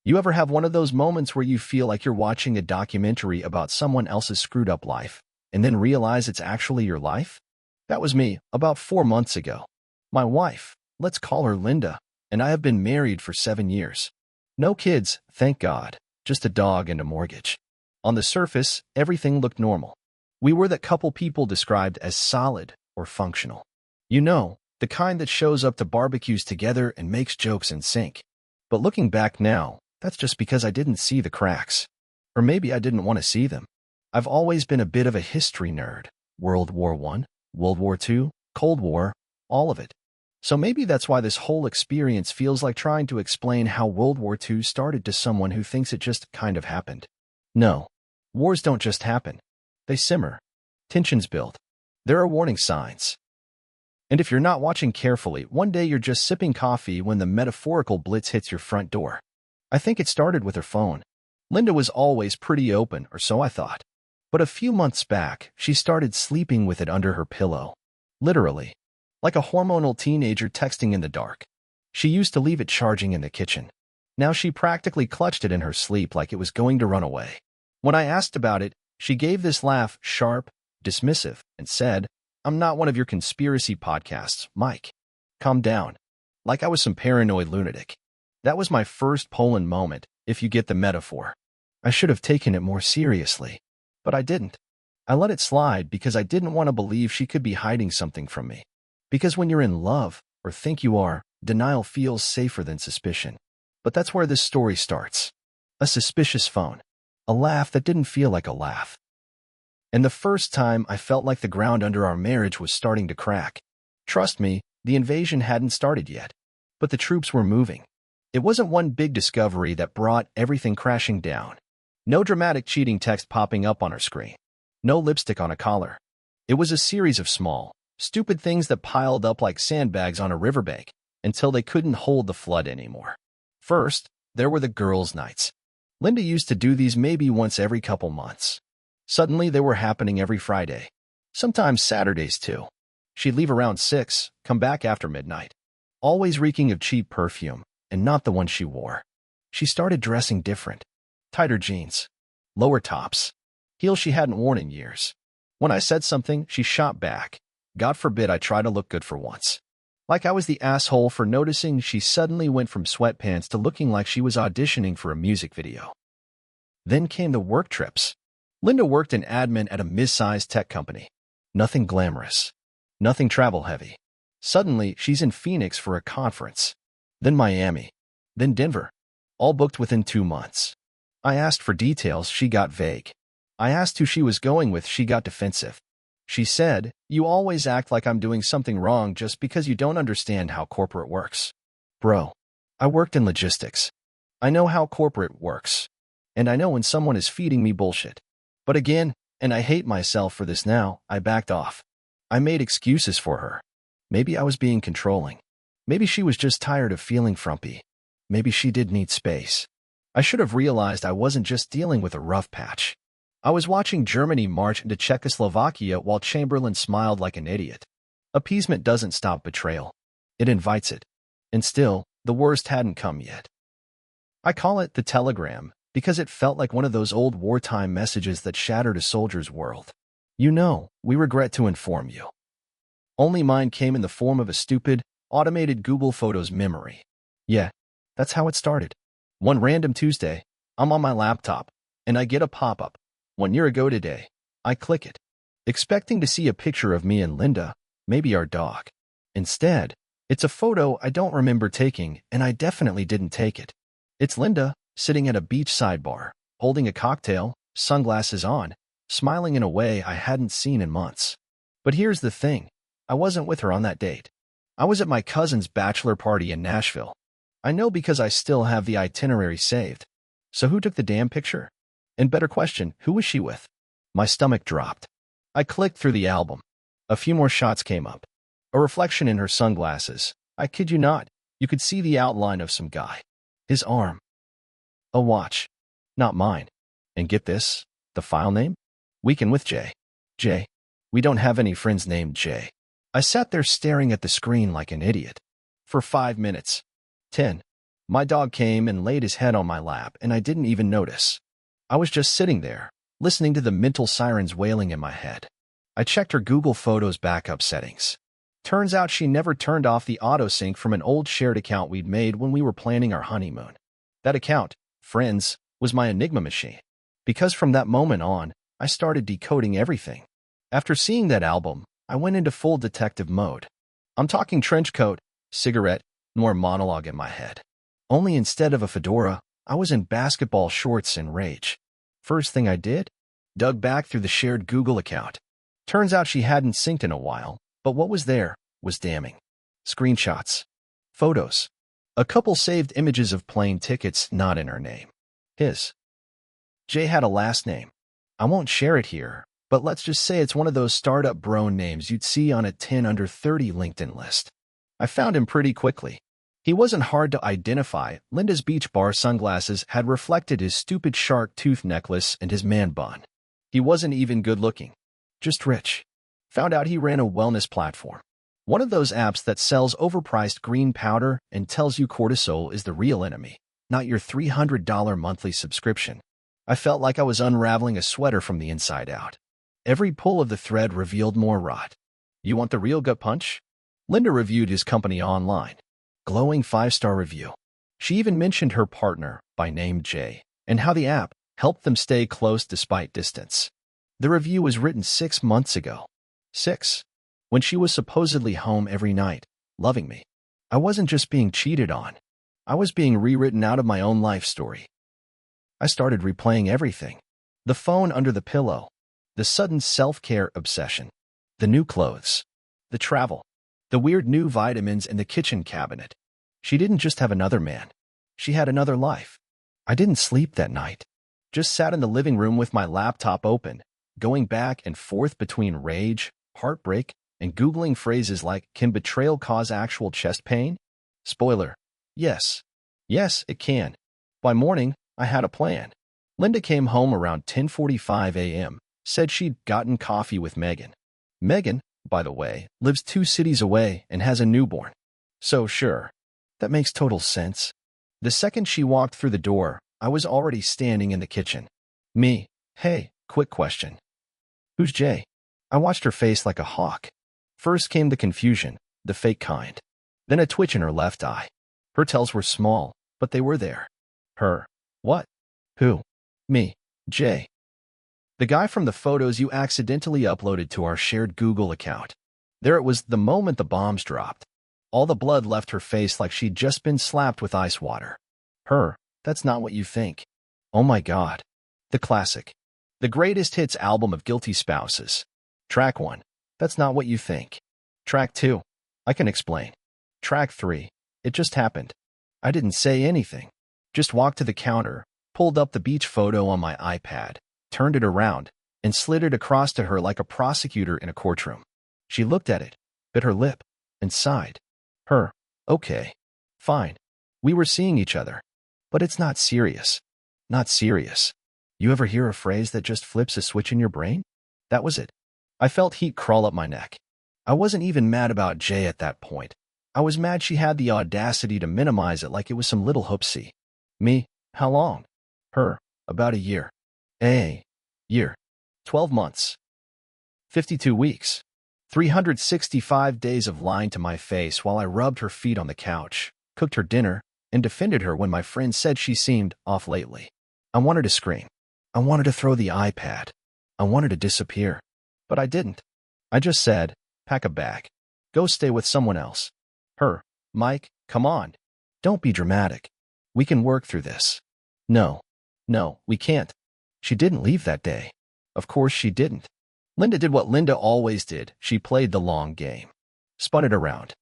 You ever have one of those moments where you feel like you're watching a documentary about someone else's screwed up life, and then realize it's actually your life? That was me about 4 months ago. My wife, let's call her Linda, and I have been married for 7 years. No kids, thank God, just a dog and a mortgage. On the surface, everything looked normal. We were that couple people described as solid or functional. You know, the kind that shows up to barbecues together and makes jokes in sync. But looking back now, that's just because I didn't see the cracks. Or maybe I didn't want to see them. I've always been a bit of a history nerd. World War I, World War II, Cold War, all of it. So maybe that's why this whole experience feels like trying to explain how World War II started to someone who thinks it just kind of happened. No, wars don't just happen. They simmer. Tensions build. There are warning signs. And if you're not watching carefully, one day you're just sipping coffee when the metaphorical blitz hits your front door. I think it started with her phone. Linda was always pretty open, or so I thought. But a few months back, she started sleeping with it under her pillow. Literally. Like a hormonal teenager texting in the dark. She used to leave it charging in the kitchen. Now she practically clutched it in her sleep like it was going to run away. When I asked about it, she gave this laugh, sharp, dismissive, and said, "I'm not one of your conspiracy podcasts, Mike. Calm down." Like I was some paranoid lunatic. That was my first Poland moment, if you get the metaphor. I should have taken it more seriously. But I didn't. I let it slide because I didn't want to believe she could be hiding something from me. Because when you're in love, or think you are, denial feels safer than suspicion. But that's where this story starts. A suspicious phone. A laugh that didn't feel like a laugh. And the first time I felt like the ground under our marriage was starting to crack. Trust me, the invasion hadn't started yet. But the troops were moving. It wasn't one big discovery that brought everything crashing down. No dramatic cheating text popping up on her screen. No lipstick on a collar. It was a series of small, stupid things that piled up like sandbags on a riverbank until they couldn't hold the flood anymore. First, there were the girls' nights. Linda used to do these maybe once every couple months. Suddenly, they were happening every Friday. Sometimes Saturdays, too. She'd leave around 6, come back after midnight. Always reeking of cheap perfume, and not the one she wore. She started dressing different. Tighter jeans. Lower tops. Heels she hadn't worn in years. When I said something, she shot back. God forbid I try to look good for once. Like I was the asshole for noticing she suddenly went from sweatpants to looking like she was auditioning for a music video. Then came the work trips. Linda worked in admin at a mid-sized tech company. Nothing glamorous. Nothing travel-heavy. Suddenly, she's in Phoenix for a conference. Then Miami. Then Denver. All booked within 2 months. I asked for details, she got vague. I asked who she was going with, she got defensive. She said, "You always act like I'm doing something wrong just because you don't understand how corporate works." Bro, I worked in logistics. I know how corporate works. And I know when someone is feeding me bullshit. But again, and I hate myself for this now, I backed off. I made excuses for her. Maybe I was being controlling. Maybe she was just tired of feeling frumpy. Maybe she did need space. I should have realized I wasn't just dealing with a rough patch. I was watching Germany march into Czechoslovakia while Chamberlain smiled like an idiot. Appeasement doesn't stop betrayal. It invites it. And still, the worst hadn't come yet. I call it the telegram because it felt like one of those old wartime messages that shattered a soldier's world. "You know, we regret to inform you." Only mine came in the form of a stupid, automated Google Photos memory. Yeah, that's how it started. One random Tuesday, I'm on my laptop, and I get a pop-up. 1 year ago today, I click it, expecting to see a picture of me and Linda, maybe our dog. Instead, it's a photo I don't remember taking, and I definitely didn't take it. It's Linda, sitting at a beachside bar, holding a cocktail, sunglasses on, smiling in a way I hadn't seen in months. But here's the thing, I wasn't with her on that date. I was at my cousin's bachelor party in Nashville. I know because I still have the itinerary saved. So who took the damn picture? And better question, who was she with? My stomach dropped. I clicked through the album. A few more shots came up. A reflection in her sunglasses. I kid you not, you could see the outline of some guy. His arm. A watch. Not mine. And get this, the file name? Weekend with Jay. Jay. We don't have any friends named Jay. I sat there staring at the screen like an idiot. For 5 minutes. 10. My dog came and laid his head on my lap, and I didn't even notice. I was just sitting there, listening to the mental sirens wailing in my head. I checked her Google Photos backup settings. Turns out she never turned off the autosync from an old shared account we'd made when we were planning our honeymoon. That account, Friends, was my enigma machine. Because from that moment on, I started decoding everything. After seeing that album, I went into full detective mode. I'm talking trench coat, cigarette, more monologue in my head. Only instead of a fedora, I was in basketball shorts and rage. First thing I did? Dug back through the shared Google account. Turns out she hadn't synced in a while, but what was there was damning. Screenshots. Photos. A couple saved images of plane tickets not in her name. His. Jay had a last name. I won't share it here, but let's just say it's one of those startup bro names you'd see on a 10 under 30 LinkedIn list. I found him pretty quickly. He wasn't hard to identify. Linda's beach bar sunglasses had reflected his stupid shark tooth necklace and his man bun. He wasn't even good looking. Just rich. Found out he ran a wellness platform. One of those apps that sells overpriced green powder and tells you cortisol is the real enemy, not your $300 monthly subscription. I felt like I was unraveling a sweater from the inside out. Every pull of the thread revealed more rot. You want the real gut punch? Linda reviewed his company online. Glowing 5-star review. She even mentioned her partner, by name Jay, and how the app helped them stay close despite distance. The review was written 6 months ago. 6. When she was supposedly home every night, loving me. I wasn't just being cheated on. I was being rewritten out of my own life story. I started replaying everything. The phone under the pillow. The sudden self-care obsession. The new clothes. The travel. The weird new vitamins in the kitchen cabinet. She didn't just have another man. She had another life. I didn't sleep that night. Just sat in the living room with my laptop open, going back and forth between rage, heartbreak, and Googling phrases like, can betrayal cause actual chest pain? Spoiler. Yes. Yes, it can. By morning, I had a plan. Linda came home around 10:45 a.m., said she'd gotten coffee with Megan. Megan, by the way, lives 2 cities away and has a newborn. So sure, that makes total sense. The second she walked through the door, I was already standing in the kitchen. Me. Hey, quick question. Who's Jay? I watched her face like a hawk. First came the confusion, the fake kind. Then a twitch in her left eye. Her tells were small, but they were there. Her. What? Who? Me. Jay. The guy from the photos you accidentally uploaded to our shared Google account. There it was the moment the bombs dropped. All the blood left her face like she'd just been slapped with ice water. Her. That's not what you think. Oh my God. The classic. The greatest hits album of guilty spouses. Track 1. That's not what you think. Track 2. I can explain. Track 3. It just happened. I didn't say anything. Just walked to the counter, pulled up the beach photo on my iPad, turned it around, and slid it across to her like a prosecutor in a courtroom. She looked at it, bit her lip, and sighed. Her. Okay. Fine. We were seeing each other. But it's not serious. Not serious. You ever hear a phrase that just flips a switch in your brain? That was it. I felt heat crawl up my neck. I wasn't even mad about Jay at that point. I was mad she had the audacity to minimize it like it was some little hoopsie. Me? How long? Her. About a year. Year. 12 months. 52 weeks. 365 days of lying to my face while I rubbed her feet on the couch, cooked her dinner, and defended her when my friend said she seemed off lately. I wanted to scream. I wanted to throw the iPad. I wanted to disappear. But I didn't. I just said, pack a bag. Go stay with someone else. Her. Mike, come on. Don't be dramatic. We can work through this. No, we can't. She didn't leave that day. Of course she didn't. Linda did what Linda always did. She played the long game. Spun it around.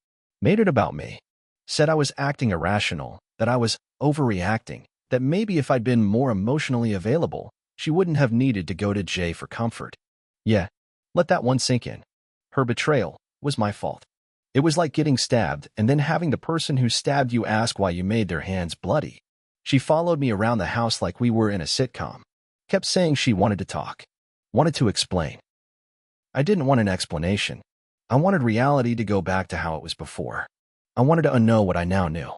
Made it about me. Said I was acting irrational, that I was overreacting, that maybe if I'd been more emotionally available, she wouldn't have needed to go to Jay for comfort. Yeah, let that one sink in. Her betrayal was my fault. It was like getting stabbed and then having the person who stabbed you ask why you made their hands bloody. She followed me around the house like we were in a sitcom. Kept saying she wanted to talk. Wanted to explain. I didn't want an explanation. I wanted reality to go back to how it was before. I wanted to unknow what I now knew.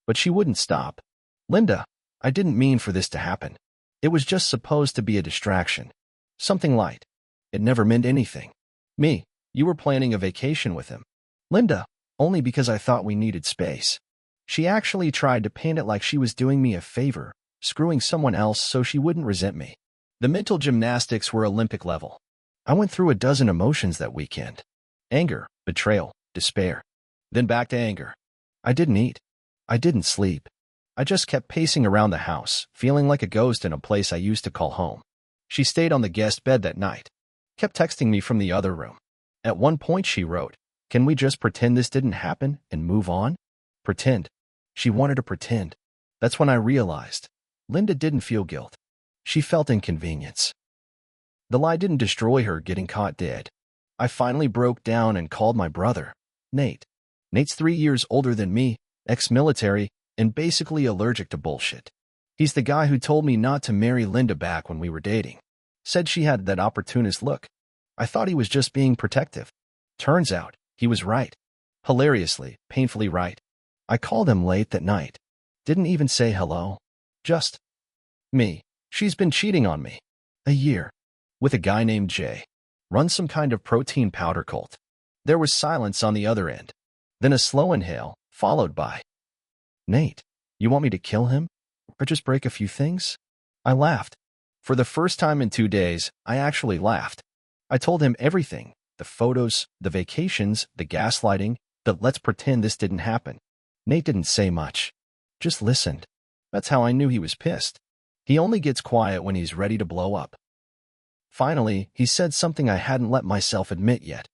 But she wouldn't stop. Linda, I didn't mean for this to happen. It was just supposed to be a distraction. Something light. It never meant anything. Me, you were planning a vacation with him. Linda, only because I thought we needed space. She actually tried to paint it like she was doing me a favor, screwing someone else so she wouldn't resent me. The mental gymnastics were Olympic level. I went through a dozen emotions that weekend. Anger, betrayal, despair. Then back to anger. I didn't eat. I didn't sleep. I just kept pacing around the house, feeling like a ghost in a place I used to call home. She stayed on the guest bed that night. Kept texting me from the other room. At one point she wrote, "Can we just pretend this didn't happen and move on?" Pretend. She wanted to pretend. That's when I realized. Linda didn't feel guilt. She felt inconvenience. The lie didn't destroy her getting caught dead. I finally broke down and called my brother, Nate. Nate's 3 years older than me, ex-military, and basically allergic to bullshit. He's the guy who told me not to marry Linda back when we were dating. Said she had that opportunist look. I thought he was just being protective. Turns out, he was right. Hilariously, painfully right. I called him late that night. Didn't even say hello. Just, me. She's been cheating on me. A year. With a guy named Jay. Runs some kind of protein powder cult. There was silence on the other end. Then a slow inhale, followed by, "Nate, you want me to kill him? Or just break a few things?" I laughed. For the first time in 2 days, I actually laughed. I told him everything. The photos, the vacations, the gaslighting, the let's pretend this didn't happen. Nate didn't say much. Just listened. That's how I knew he was pissed. He only gets quiet when he's ready to blow up. Finally, he said something I hadn't let myself admit yet.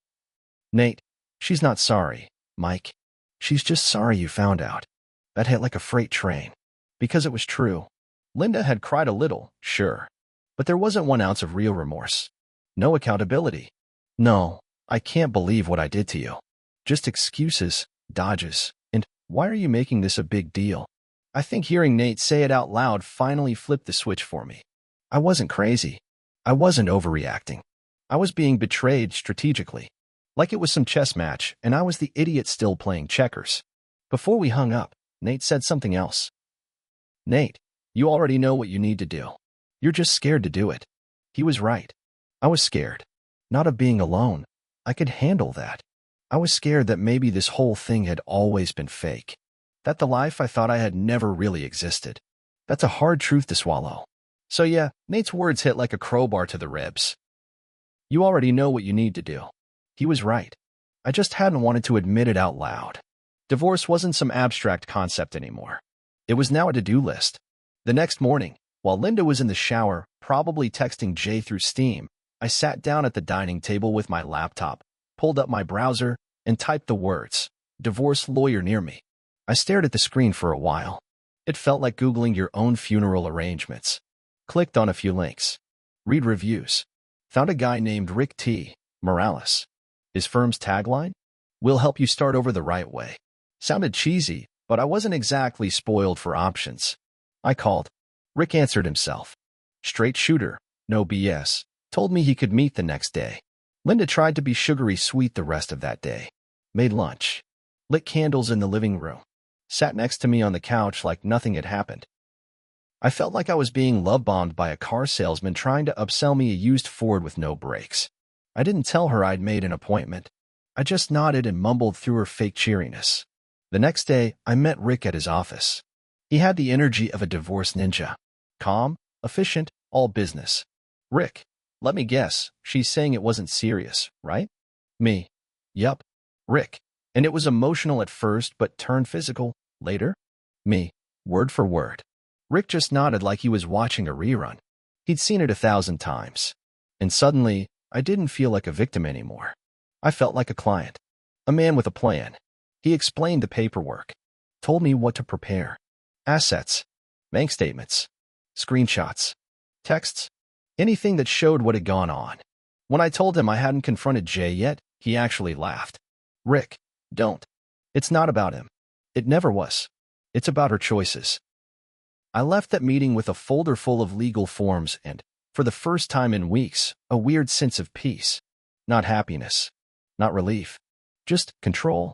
"Nate, she's not sorry, Mike. She's just sorry you found out." That hit like a freight train. Because it was true. Linda had cried a little, sure. But there wasn't 1 ounce of real remorse. No accountability. No, I can't believe what I did to you. Just excuses, dodges, and why are you making this a big deal? I think hearing Nate say it out loud finally flipped the switch for me. I wasn't crazy. I wasn't overreacting. I was being betrayed strategically. Like it was some chess match, and I was the idiot still playing checkers. Before we hung up, Nate said something else. "Nate, you already know what you need to do. You're just scared to do it." He was right. I was scared. Not of being alone. I could handle that. I was scared that maybe this whole thing had always been fake. That the life I thought I had never really existed. That's a hard truth to swallow. So yeah, Nate's words hit like a crowbar to the ribs. You already know what you need to do. He was right. I just hadn't wanted to admit it out loud. Divorce wasn't some abstract concept anymore. It was now a to-do list. The next morning, while Linda was in the shower, probably texting Jay through Steam, I sat down at the dining table with my laptop, pulled up my browser, and typed the words, "divorce lawyer near me." I stared at the screen for a while. It felt like Googling your own funeral arrangements. Clicked on a few links. Read reviews. Found a guy named Rick T. Morales. His firm's tagline? "We'll help you start over the right way." Sounded cheesy, but I wasn't exactly spoiled for options. I called. Rick answered himself. Straight shooter, no BS. Told me he could meet the next day. Linda tried to be sugary sweet the rest of that day. Made lunch. Lit candles in the living room. Sat next to me on the couch like nothing had happened. I felt like I was being love-bombed by a car salesman trying to upsell me a used Ford with no brakes. I didn't tell her I'd made an appointment. I just nodded and mumbled through her fake cheeriness. The next day, I met Rick at his office. He had the energy of a divorce ninja. Calm, efficient, all business. "Rick, let me guess, she's saying it wasn't serious, right?" Me. "Yup." Rick. "And it was emotional at first but turned physical, later?" Me. "Word for word." Rick just nodded like he was watching a rerun. He'd seen it 1,000 times. And suddenly, I didn't feel like a victim anymore. I felt like a client. A man with a plan. He explained the paperwork. Told me what to prepare. Assets. Bank statements. Screenshots. Texts. Anything that showed what had gone on. When I told him I hadn't confronted Jay yet, he actually laughed. "Rick, don't. It's not about him. It never was. It's about her choices." I left that meeting with a folder full of legal forms and, for the first time in weeks, a weird sense of peace. Not happiness. Not relief. Just control.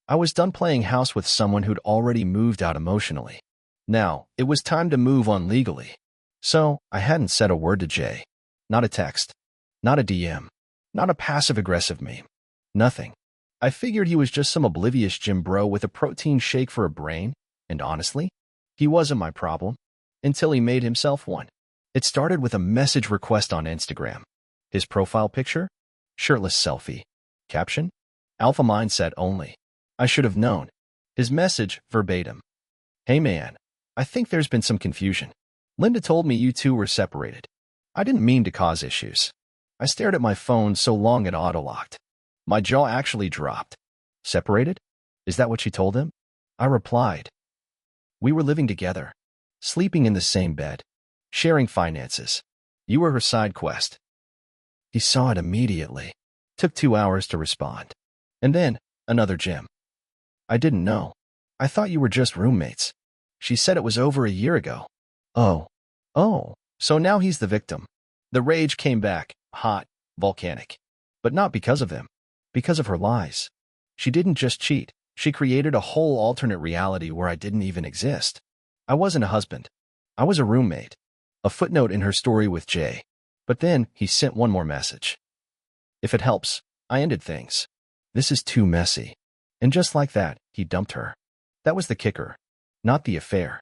I was done playing house with someone who'd already moved out emotionally. Now, it was time to move on legally. So, I hadn't said a word to Jay. Not a text. Not a DM. Not a passive-aggressive meme. Nothing. I figured he was just some oblivious gym bro with a protein shake for a brain, and honestly, he wasn't my problem. Until he made himself one. It started with a message request on Instagram. His profile picture? Shirtless selfie. Caption? Alpha mindset only. I should have known. His message, verbatim. Hey man, I think there's been some confusion. Linda told me you two were separated. I didn't mean to cause issues. I stared at my phone so long it auto-locked. My jaw actually dropped. Separated? Is that what she told him? I replied. We were living together. Sleeping in the same bed. Sharing finances. You were her side quest. He saw it immediately. Took 2 hours to respond. And then, another gym. I didn't know. I thought you were just roommates. She said it was over a year ago. Oh. So now he's the victim. The rage came back, hot, volcanic. But not because of him. Because of her lies. She didn't just cheat. She created a whole alternate reality where I didn't even exist. I wasn't a husband. I was a roommate. A footnote in her story with Jay. But then he sent one more message. If it helps, I ended things. This is too messy. And just like that, he dumped her. That was the kicker. Not the affair.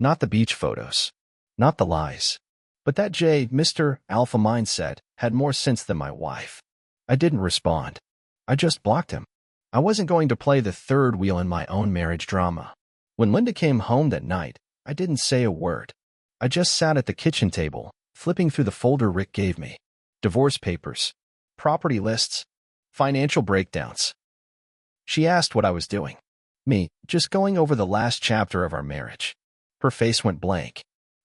Not the beach photos. Not the lies. But that Jay, Mr. Alpha Mindset, had more sense than my wife. I didn't respond. I just blocked him. I wasn't going to play the third wheel in my own marriage drama. When Linda came home that night, I didn't say a word. I just sat at the kitchen table, flipping through the folder Rick gave me. Divorce papers. Property lists. Financial breakdowns. She asked what I was doing. Me, just going over the last chapter of our marriage. Her face went blank.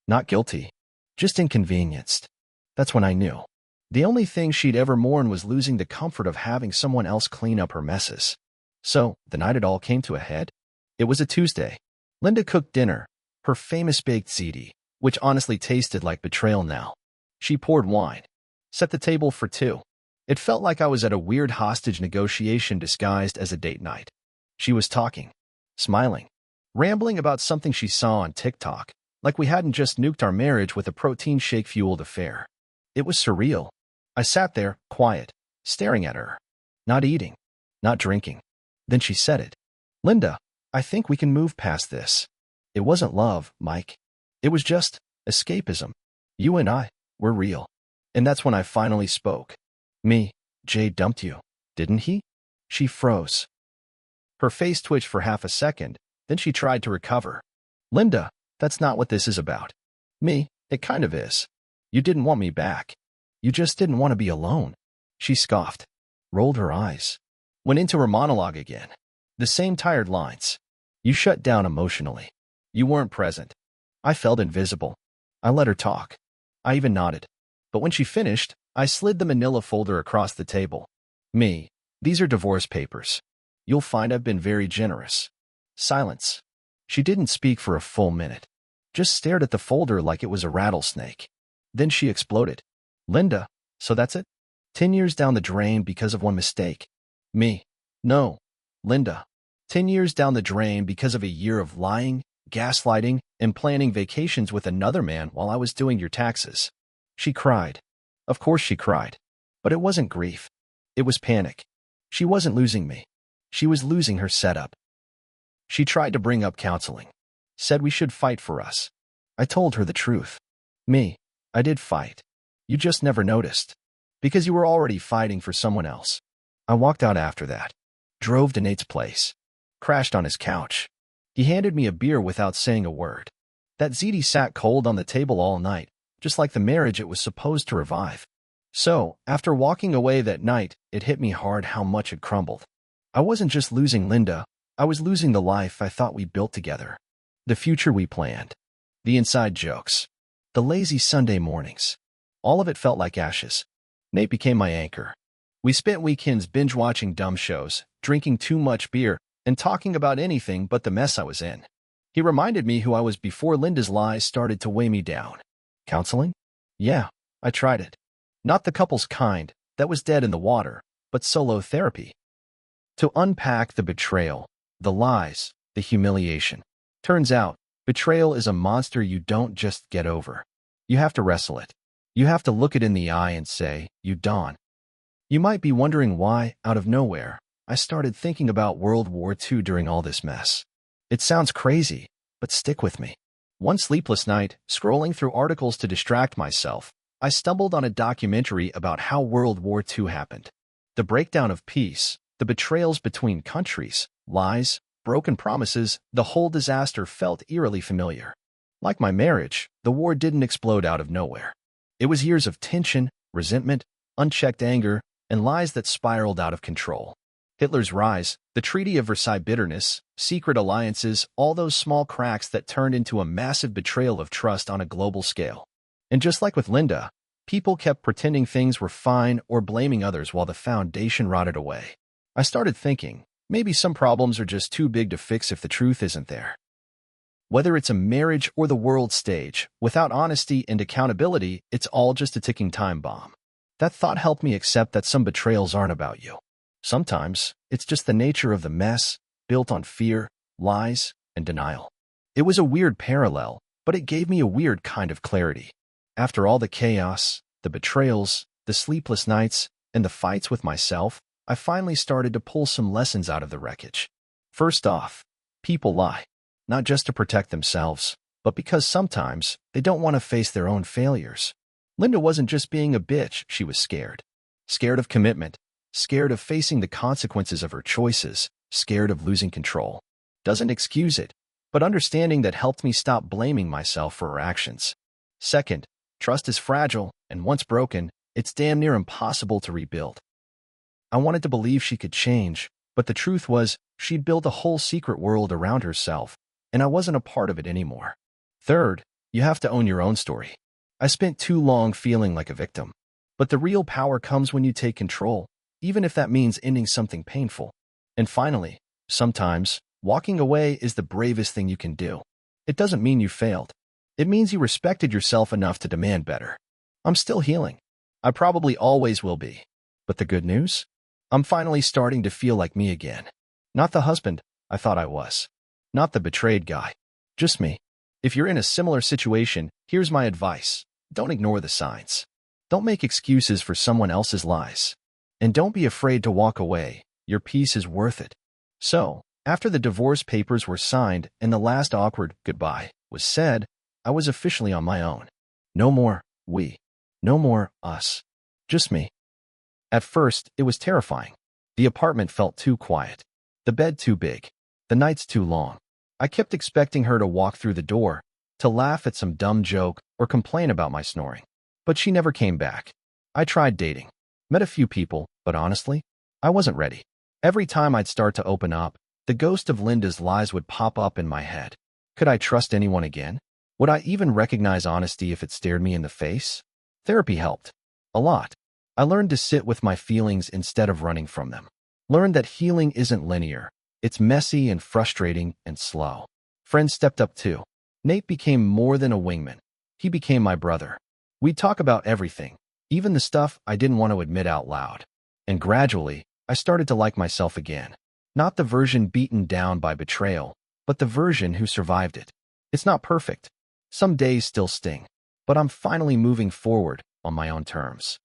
Not guilty. Just inconvenienced. That's when I knew. The only thing she'd ever mourned was losing the comfort of having someone else clean up her messes. So, the night it all came to a head? It was a Tuesday. Linda cooked dinner. Her famous baked ziti, which honestly tasted like betrayal now. She poured wine. Set the table for two. It felt like I was at a weird hostage negotiation disguised as a date night. She was talking. Smiling. Rambling about something she saw on TikTok. Like we hadn't just nuked our marriage with a protein shake-fueled affair. It was surreal. I sat there, quiet, staring at her. Not eating. Not drinking. Then she said it. Linda, I think we can move past this. It wasn't love, Mike. It was just escapism. You and I, we're real. And that's when I finally spoke. Me, Jay dumped you, didn't he? She froze. Her face twitched for half a second, then she tried to recover. Linda, that's not what this is about. Me, it kind of is. You didn't want me back. You just didn't want to be alone. She scoffed, rolled her eyes, went into her monologue again. The same tired lines. You shut down emotionally. You weren't present. I felt invisible. I let her talk. I even nodded. But when she finished, I slid the manila folder across the table. Me, these are divorce papers. You'll find I've been very generous. Silence. She didn't speak for a full minute. Just stared at the folder like it was a rattlesnake. Then she exploded. Linda, so that's it? 10 years down the drain because of one mistake. Me. No. Linda. 10 years down the drain because of a year of lying, gaslighting, and planning vacations with another man while I was doing your taxes. She cried. Of course she cried. But it wasn't grief. It was panic. She wasn't losing me. She was losing her setup. She tried to bring up counseling. Said we should fight for us. I told her the truth. Me. I did fight. You just never noticed. Because you were already fighting for someone else. I walked out after that. Drove to Nate's place. Crashed on his couch. He handed me a beer without saying a word. That ziti sat cold on the table all night, just like the marriage it was supposed to revive. So, after walking away that night, it hit me hard how much had crumbled. I wasn't just losing Linda, I was losing the life I thought we built together. The future we planned. The inside jokes. The lazy Sunday mornings. All of it felt like ashes. Nate became my anchor. We spent weekends binge-watching dumb shows, drinking too much beer, and talking about anything but the mess I was in. He reminded me who I was before Linda's lies started to weigh me down. Counseling? Yeah, I tried it. Not the couple's kind, that was dead in the water, but solo therapy. To unpack the betrayal, The lies, the humiliation. Turns out, betrayal is a monster you don't just get over. You have to wrestle it. You have to look it in the eye and say, "You Dawn." You might be wondering why, out of nowhere, I started thinking about World War II during all this mess. It sounds crazy, but stick with me. One sleepless night, scrolling through articles to distract myself, I stumbled on a documentary about how World War II happened. The breakdown of peace, the betrayals between countries, lies, broken promises, the whole disaster felt eerily familiar. Like my marriage, the war didn't explode out of nowhere. It was years of tension, resentment, unchecked anger, and lies that spiraled out of control. Hitler's rise, the Treaty of Versailles bitterness, secret alliances, all those small cracks that turned into a massive betrayal of trust on a global scale. And just like with Linda, people kept pretending things were fine or blaming others while the foundation rotted away. I started thinking, maybe some problems are just too big to fix if the truth isn't there. Whether it's a marriage or the world stage, without honesty and accountability, it's all just a ticking time bomb. That thought helped me accept that some betrayals aren't about you. Sometimes, it's just the nature of the mess, built on fear, lies, and denial. It was a weird parallel, but it gave me a weird kind of clarity. After all the chaos, the betrayals, the sleepless nights, and the fights with myself, I finally started to pull some lessons out of the wreckage. First off, people lie, not just to protect themselves, but because sometimes they don't want to face their own failures. Linda wasn't just being a bitch, she was scared. Scared of commitment, scared of facing the consequences of her choices, scared of losing control. Doesn't excuse it, but understanding that helped me stop blaming myself for her actions. Second, trust is fragile, and once broken, it's damn near impossible to rebuild. I wanted to believe she could change, but the truth was, she'd built a whole secret world around herself, and I wasn't a part of it anymore. Third, you have to own your own story. I spent too long feeling like a victim. But the real power comes when you take control, even if that means ending something painful. And finally, sometimes, walking away is the bravest thing you can do. It doesn't mean you failed. It means you respected yourself enough to demand better. I'm still healing. I probably always will be. But the good news? I'm finally starting to feel like me again. Not the husband I thought I was. Not the betrayed guy. Just me. If you're in a similar situation, here's my advice. Don't ignore the signs. Don't make excuses for someone else's lies. And don't be afraid to walk away. Your peace is worth it. So, after the divorce papers were signed and the last awkward goodbye was said, I was officially on my own. No more we. No more us. Just me. At first, it was terrifying. The apartment felt too quiet. The bed too big. The nights too long. I kept expecting her to walk through the door, to laugh at some dumb joke or complain about my snoring. But she never came back. I tried dating. Met a few people, but honestly, I wasn't ready. Every time I'd start to open up, the ghost of Linda's lies would pop up in my head. Could I trust anyone again? Would I even recognize honesty if it stared me in the face? Therapy helped. A lot. I learned to sit with my feelings instead of running from them. Learned that healing isn't linear. It's messy and frustrating and slow. Friends stepped up too. Nate became more than a wingman. He became my brother. We'd talk about everything, even the stuff I didn't want to admit out loud. And gradually, I started to like myself again. Not the version beaten down by betrayal, but the version who survived it. It's not perfect. Some days still sting. But I'm finally moving forward on my own terms.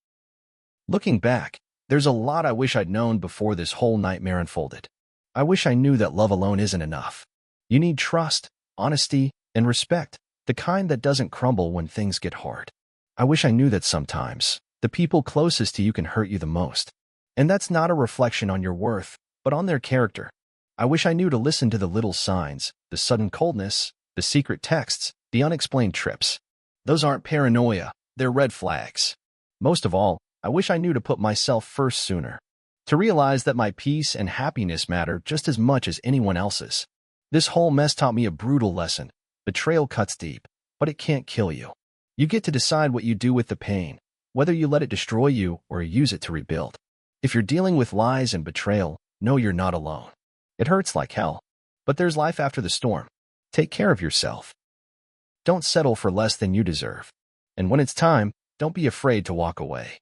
Looking back, there's a lot I wish I'd known before this whole nightmare unfolded. I wish I knew that love alone isn't enough. You need trust, honesty, and respect, the kind that doesn't crumble when things get hard. I wish I knew that sometimes, the people closest to you can hurt you the most. And that's not a reflection on your worth, but on their character. I wish I knew to listen to the little signs, the sudden coldness, the secret texts, the unexplained trips. Those aren't paranoia, they're red flags. Most of all, I wish I knew to put myself first sooner. To realize that my peace and happiness matter just as much as anyone else's. This whole mess taught me a brutal lesson. Betrayal cuts deep, but it can't kill you. You get to decide what you do with the pain, whether you let it destroy you or use it to rebuild. If you're dealing with lies and betrayal, know you're not alone. It hurts like hell, but there's life after the storm. Take care of yourself. Don't settle for less than you deserve. And when it's time, don't be afraid to walk away.